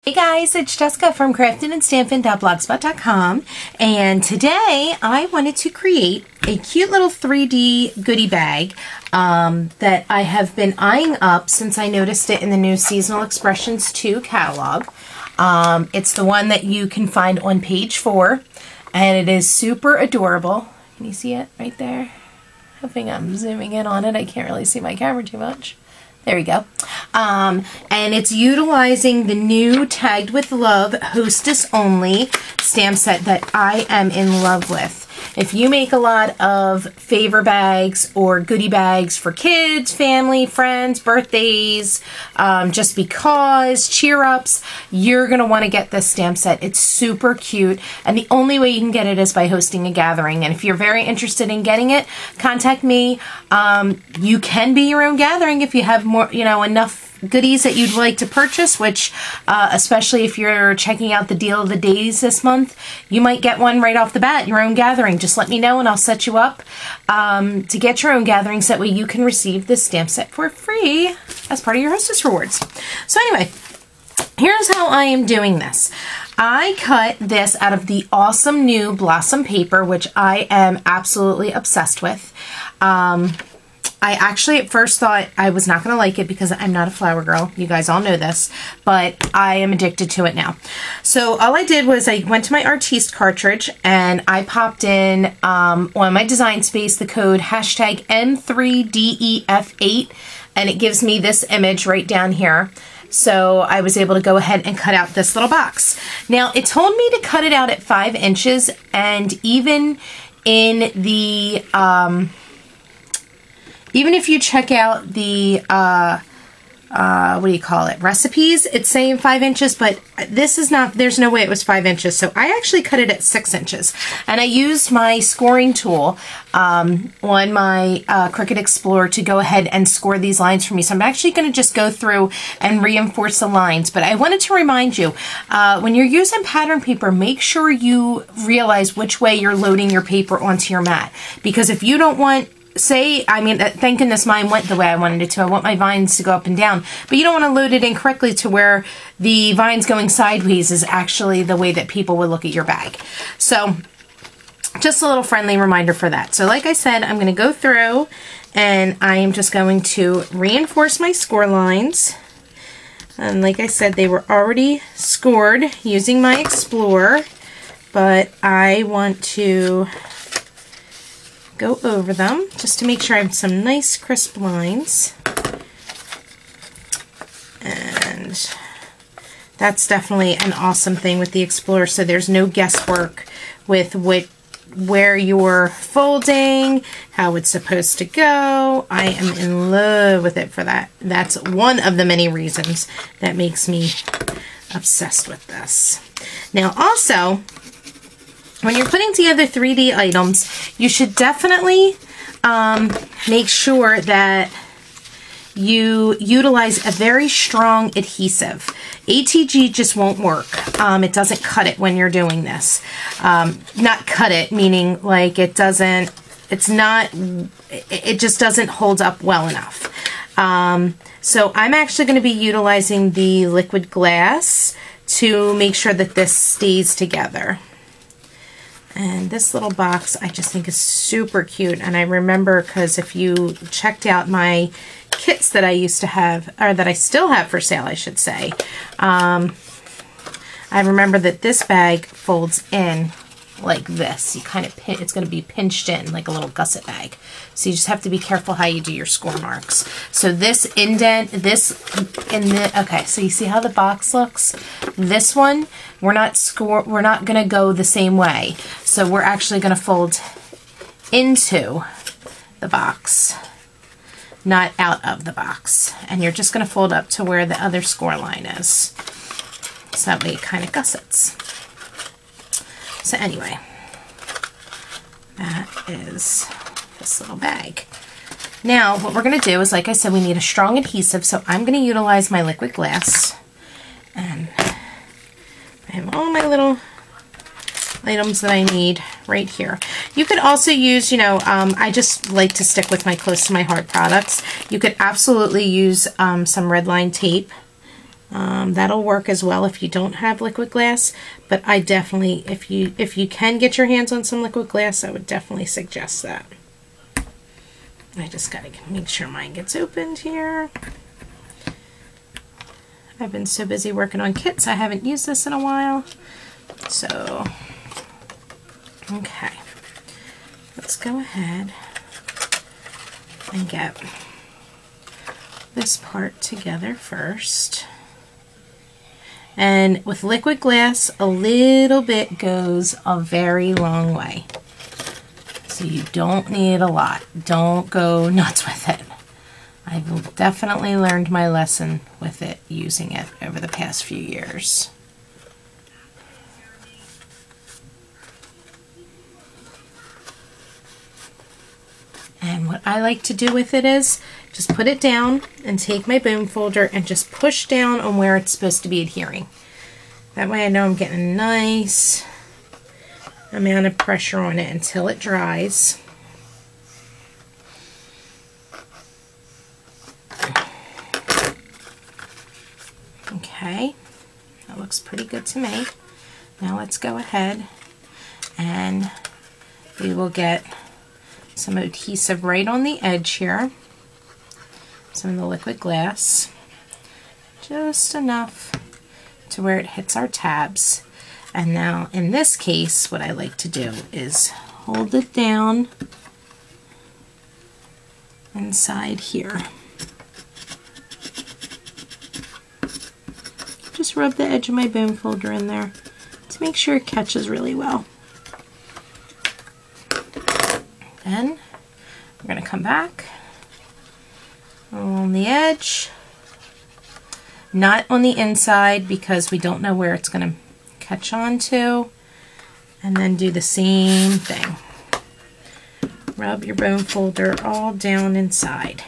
Hey guys, it's Jessica from craftedandstampin.blogspot.com, and today I wanted to create a cute little 3D goodie bag that I have been eyeing up since I noticed it in the new Seasonal Expressions 2 catalog. It's the one that you can find on page 4, and it is super adorable. Can you see it right there? Hoping I'm zooming in on it. I can't really see my camera too much. There we go. And it's utilizing the new Tagged with Love Hostess Only stamp set that I am in love with. If you make a lot of favor bags or goodie bags for kids, family, friends, birthdays, just because, cheer ups, you're going to want to get this stamp set. It's super cute, and the only way you can get it is by hosting a gathering. And if you're very interested in getting it, contact me. You can be your own gathering if you have more, enough goodies that you'd like to purchase, which especially if you're checking out the deal of the days this month, you might get one right off the bat, your own gathering. Just let me know and I'll set you up to get your own gatherings. That way you can receive this stamp set for free as part of your Hostess rewards. So anyway, here's how I am doing this. I cut this out of the awesome new Blossom paper, which I am absolutely obsessed with. I actually at first thought I was not going to like it because I'm not a flower girl. You guys all know this, but I am addicted to it now. So all I did was I went to my Artiste cartridge and I popped in on my design space the code hashtag M3DEF8, and it gives me this image right down here. So I was able to go ahead and cut out this little box. Now it told me to cut it out at 5 inches, and even in the even if you check out the, what do you call it, recipes, it's saying 5 inches, but this is not, there's no way it was 5 inches. So I actually cut it at 6 inches. And I used my scoring tool on my Cricut Explorer to go ahead and score these lines for me. So I'm actually going to just go through and reinforce the lines. But I wanted to remind you, when you're using pattern paper, make sure you realize which way you're loading your paper onto your mat. Because if you don't want, thank goodness mine went the way I wanted it to. I want my vines to go up and down, but you don't want to load it incorrectly to where the vines going sideways is actually the way that people would look at your bag. So just a little friendly reminder for that. So like I said, I'm going to go through and I am just going to reinforce my score lines. And like I said, they were already scored using my Explorer, but I want to go over them just to make sure I have some nice crisp lines. And that's definitely an awesome thing with the Explorer, so there's no guesswork with where you're folding, how it's supposed to go. I am in love with it for that. That's one of the many reasons that makes me obsessed with this. Now also, when you're putting together 3D items, you should definitely make sure that you utilize a very strong adhesive. ATG just won't work. It doesn't cut it when you're doing this. Not cut it, meaning like it just doesn't hold up well enough. So I'm actually going to be utilizing the liquid glass to make sure that this stays together. And this little box I just think is super cute, and I remember because if you checked out my kits that I used to have, or that I still have for sale I should say, I remember that this bag folds in like this. You kind of it's going to be pinched in like a little gusset bag. So you just have to be careful how you do your score marks. So this indent, okay, so you see how the box looks? This one, we're not going to go the same way. So we're actually going to fold into the box, not out of the box. And you're just going to fold up to where the other score line is. So that way it kind of gussets. So anyway, that is this little bag. Now what we're going to do is, like I said, we need a strong adhesive, so I'm going to utilize my liquid glass. And I have all my little items that I need right here. You could also use, I just like to stick with my close to my heart products. You could absolutely use some red line tape That'll work as well if you don't have liquid glass, but I definitely, if you can get your hands on some liquid glass, I would definitely suggest that. I just gotta make sure mine gets opened here. I've been so busy working on kits, I haven't used this in a while. So, okay, let's go ahead and get this part together first. And with liquid glass, a little bit goes a very long way. So you don't need a lot. Don't go nuts with it. I've definitely learned my lesson with it, using it over the past few years. And what I like to do with it is just put it down and take my boom folder and just push down on where it's supposed to be adhering. That way I know I'm getting a nice amount of pressure on it until it dries. Okay, that looks pretty good to me. Now let's go ahead and we will get some adhesive right on the edge here, some of the liquid glass, just enough to where it hits our tabs. And now in this case, what I like to do is hold it down inside here. Just rub the edge of my boom folder in there to make sure it catches really well. Then we're going to come back on the edge, not on the inside because we don't know where it's going to catch on to, and then do the same thing. Rub your boom folder all down inside.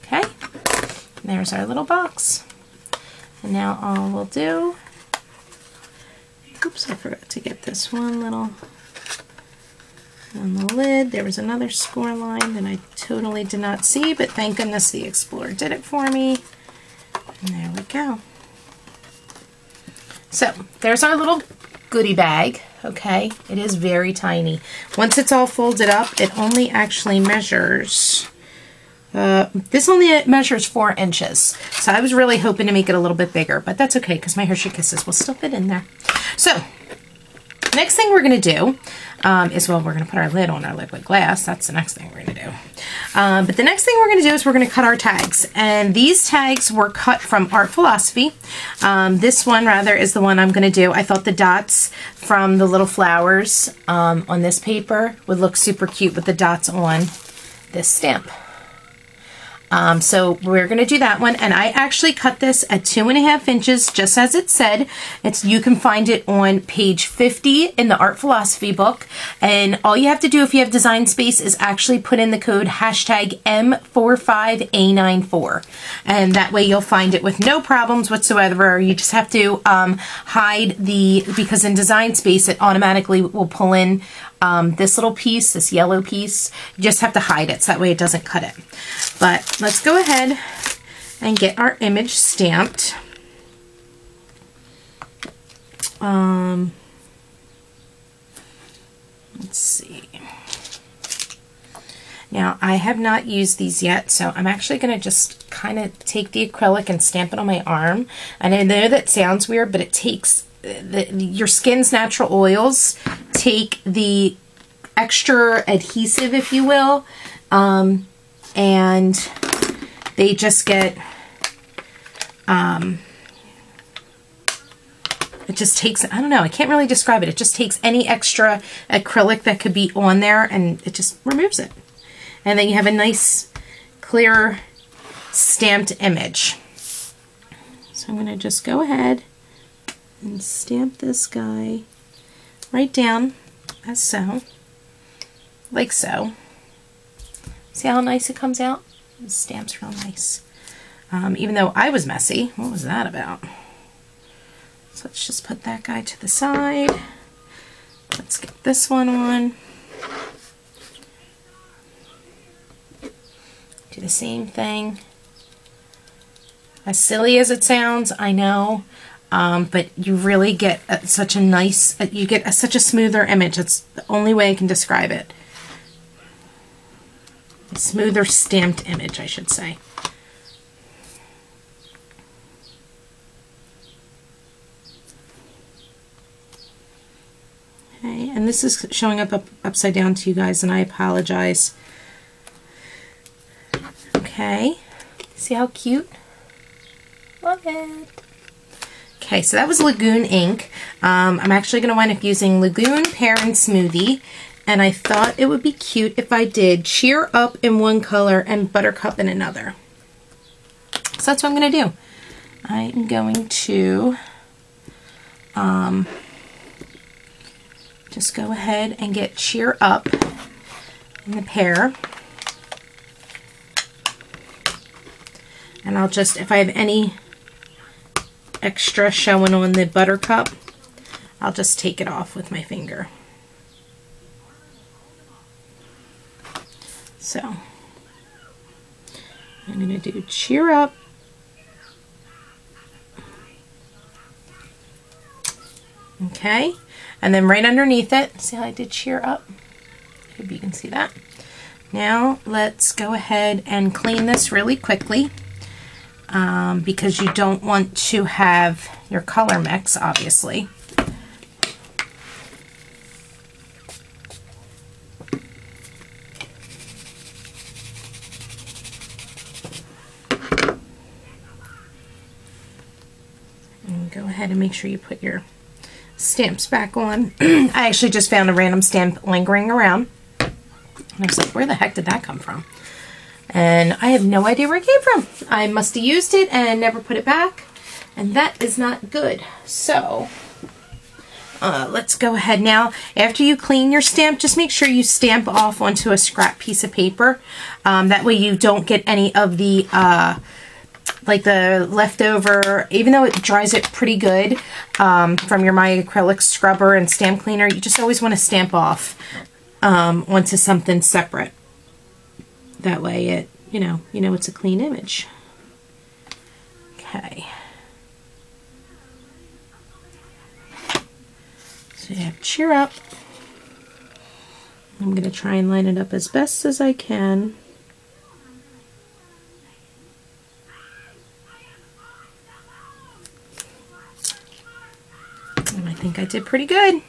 Okay, there's our little box. And now all we'll do, oops, I forgot to get this one little on the lid. There was another score line that I totally did not see, but thank goodness the Explorer did it for me. And there we go. So there's our little goodie bag. Okay, it is very tiny. Once it's all folded up, it only actually measures, this only measures 4 inches. So I was really hoping to make it a little bit bigger, but that's okay because my Hershey Kisses will still fit in there. So next thing we're going to do is, well, we're going to put our lid on our liquid glass. That's the next thing we're going to do. But the next thing we're going to do is we're going to cut our tags. And these tags were cut from Art Philosophy. This one, rather, is the one I'm going to do. I thought the dots from the little flowers on this paper would look super cute with the dots on this stamp. So we're going to do that one, and I actually cut this at 2.5 inches, just as it said. You can find it on page 50 in the Art Philosophy book, and all you have to do if you have Design Space is actually put in the code hashtag M45A94, and that way you'll find it with no problems whatsoever. You just have to hide because in Design Space it automatically will pull in this little piece, this yellow piece. You just have to hide it so that way it doesn't cut it. But let's go ahead and get our image stamped. Let's see. Now, I have not used these yet, so I'm actually going to just kind of take the acrylic and stamp it on my arm. And I know that sounds weird, but it takes your skin's natural oils take the extra adhesive, if you will, and they just get, it just takes, I don't know, I can't really describe it. It just takes any extra acrylic that could be on there and it just removes it. And then you have a nice, clear, stamped image. So I'm going to just go ahead and stamp this guy right down as so, like so. See how nice it comes out? The stamp's real nice. Even though I was messy. What was that about? So let's just put that guy to the side. Let's get this one on. Do the same thing. As silly as it sounds, I know, but you really get such a nice, you get such a smoother image. That's the only way I can describe it. A smoother stamped image, I should say. Okay, and this is showing up upside down to you guys, and I apologize. Okay, see how cute? Love it. Okay, so that was Lagoon ink. I'm actually going to wind up using Lagoon, Pear, and Smoothie. And I thought it would be cute if I did Cheer Up in one color and Buttercup in another. So that's what I'm going to do. I am going to just go ahead and get Cheer Up in the Pear. And I'll just, if I have any extra showing on the Buttercup, I'll just take it off with my finger. So I'm going to do Cheer Up. Okay, and then right underneath it, see how I did Cheer Up? Maybe you can see that. Now let's go ahead and clean this really quickly. Because you don't want to have your color mix, obviously. And go ahead and make sure you put your stamps back on. I actually just found a random stamp lingering around. And I was like, where the heck did that come from? And I have no idea where it came from. I must have used it and never put it back, and that is not good. So let's go ahead now. After you clean your stamp, just make sure you stamp off onto a scrap piece of paper. That way you don't get any of the like the leftover, even though it dries it pretty good from your My Acrylic scrubber and stamp cleaner, you just always want to stamp off onto something separate. That way it, you know it's a clean image. Okay. So you have Cheer Up. I'm going to try and line it up as best as I can. And I think I did pretty good.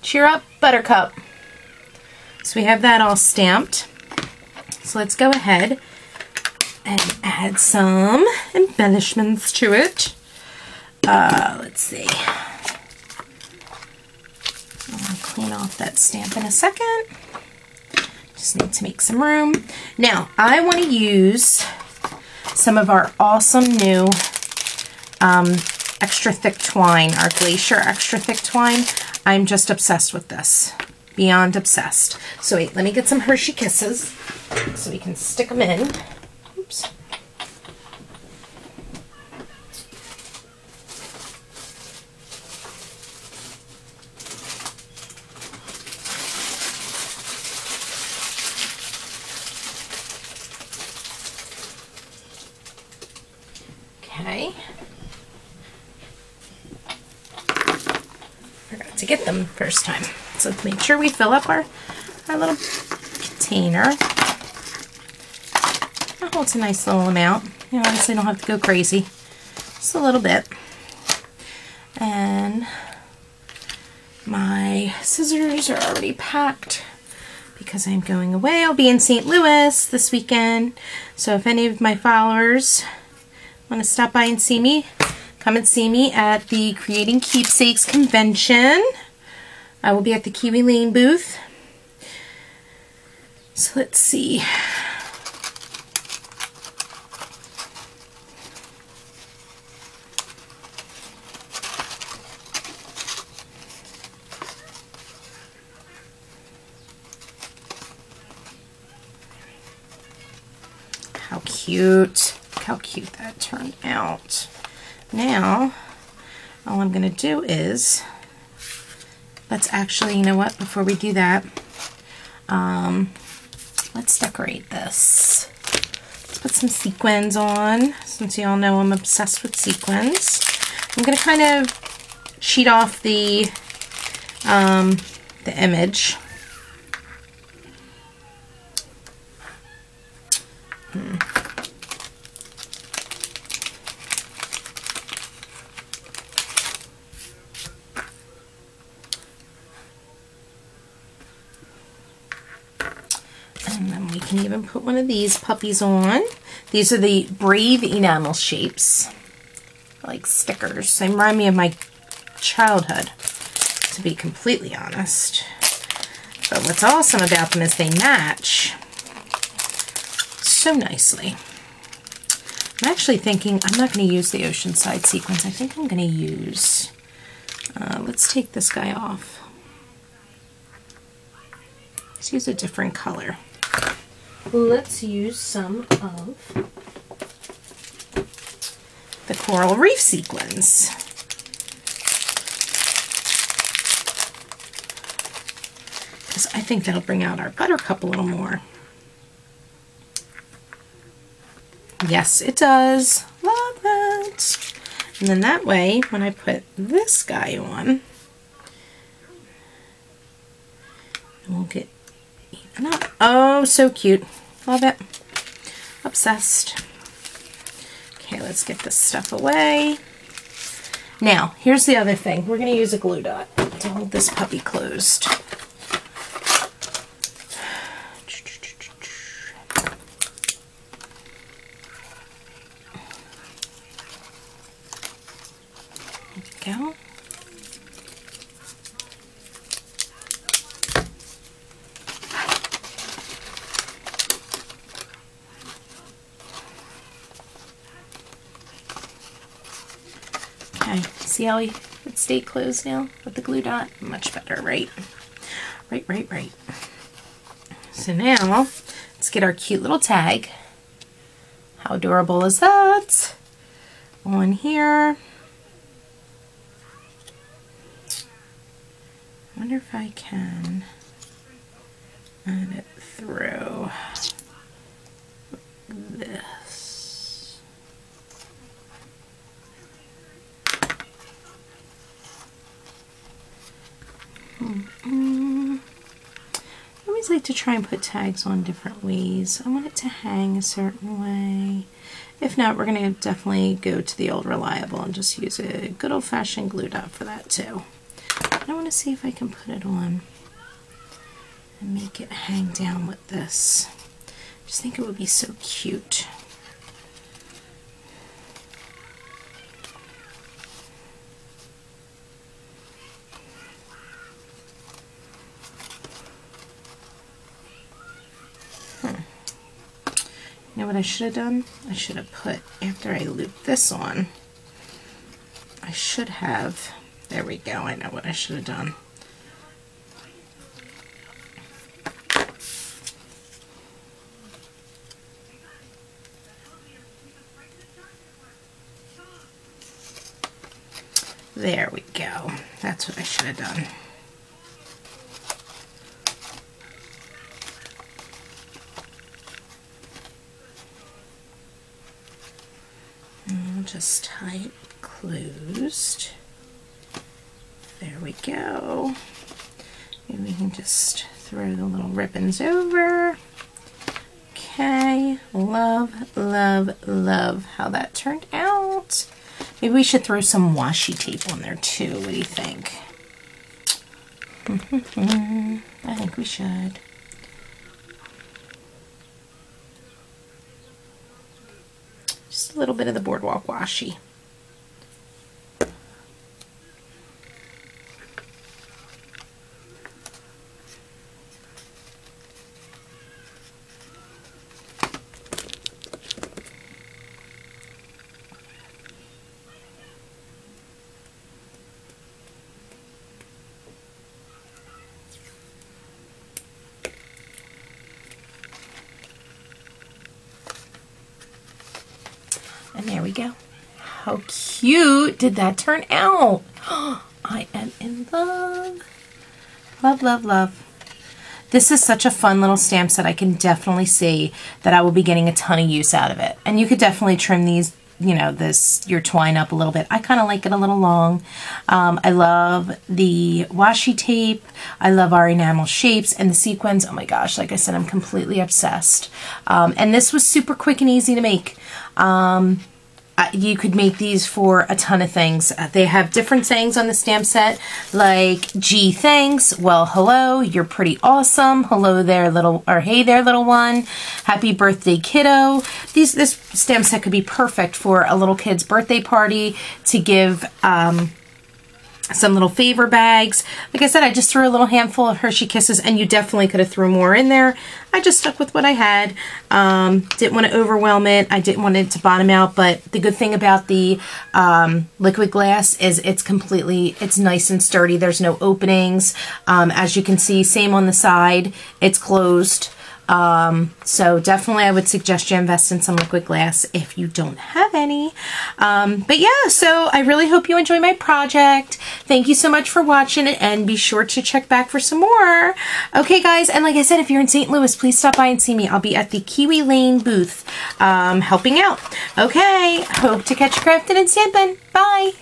Cheer Up, Buttercup. So we have that all stamped. So let's go ahead and add some embellishments to it. Let's see. I'll clean off that stamp in a second. Just need to make some room. Now, I want to use some of our awesome new extra thick twine, our Glacier extra thick twine. I'm just obsessed with this. Beyond obsessed. So wait, let me get some Hershey Kisses so we can stick them in. Oops. Okay. Forgot to get them first time. So make sure we fill up our little container. Oh, it's a nice little amount. You know, honestly, don't have to go crazy. Just a little bit. And my scissors are already packed because I'm going away. I'll be in St. Louis this weekend. So if any of my followers want to stop by and see me, come and see me at the Creating Keepsakes convention. I will be at the Kiwi Lane booth. So let's see. How cute. How cute that turned out. Now, all I'm going to do is, let's actually, you know what, before we do that, let's decorate this. put some sequins on, since you all know I'm obsessed with sequins. I'm going to kind of sheet off the image. And then we can even put one of these puppies on. These are the Brave Enamel Shapes. Like stickers. They remind me of my childhood, to be completely honest. But what's awesome about them is they match so nicely. I'm actually thinking I'm not going to use the Oceanside sequins. I think I'm going to use, let's take this guy off. Let's use a different color. Let's use some of the Coral Reef sequins. Because I think that'll bring out our buttercup a little more. Yes, it does. Love that. And then that way, when I put this guy on, we'll get even up. Oh, so cute. Love it. Obsessed. Okay, let's get this stuff away. Now, here's the other thing. We're going to use a glue dot to hold this puppy closed. There we go. Okay, see how it stayed closed now with the glue dot? Much better, right? Right. So now, let's get our cute little tag. How adorable is that? On here. I wonder if I can add it through this. I always like to try and put tags on different ways. I want it to hang a certain way. If not, we're going to definitely go to the old reliable and just use a good old-fashioned glue dot for that too. I want to see if I can put it on and make it hang down with this. I just think it would be so cute. You know what I should have done? I should have put, after I loop this on, I should have, there we go, I know what I should have done. There we go. That's what I should have done. Just tie it closed. There we go. Maybe we can just throw the little ribbons over. Okay, love, love, love how that turned out. Maybe we should throw some washi tape on there too. What do you think? I think we should. Just a little bit of the Boardwalk washi. And there we go. How cute did that turn out? I am in love. Love, love, love. this is such a fun little stamp set. I can definitely see that I will be getting a ton of use out of it. And you could definitely trim these, you know, your twine up a little bit. I kind of like it a little long. I love the washi tape. I love our enamel shapes and the sequins. Oh my gosh, like I said, I'm completely obsessed. And this was super quick and easy to make. You could make these for a ton of things. They have different sayings on the stamp set, like gee thanks, well hello, you're pretty awesome, hello there little, or hey there little one, happy birthday kiddo. This stamp set could be perfect for a little kid's birthday party, to give some little favor bags. Like I said, I just threw a little handful of Hershey Kisses, and you definitely could have threw more in there. I just stuck with what I had. Didn't want to overwhelm it. I didn't want it to bottom out, but the good thing about the liquid glass is it's nice and sturdy. There's no openings. As you can see, same on the side. It's closed. So definitely I would suggest you invest in some liquid glass if you don't have any. But yeah, so I really hope you enjoy my project. Thank you so much for watching it, and be sure to check back for some more. Okay guys, and like I said, if you're in St. Louis, please stop by and see me. I'll be at the Kiwi Lane booth, helping out. Okay, hope to catch you crafting and stamping. Bye!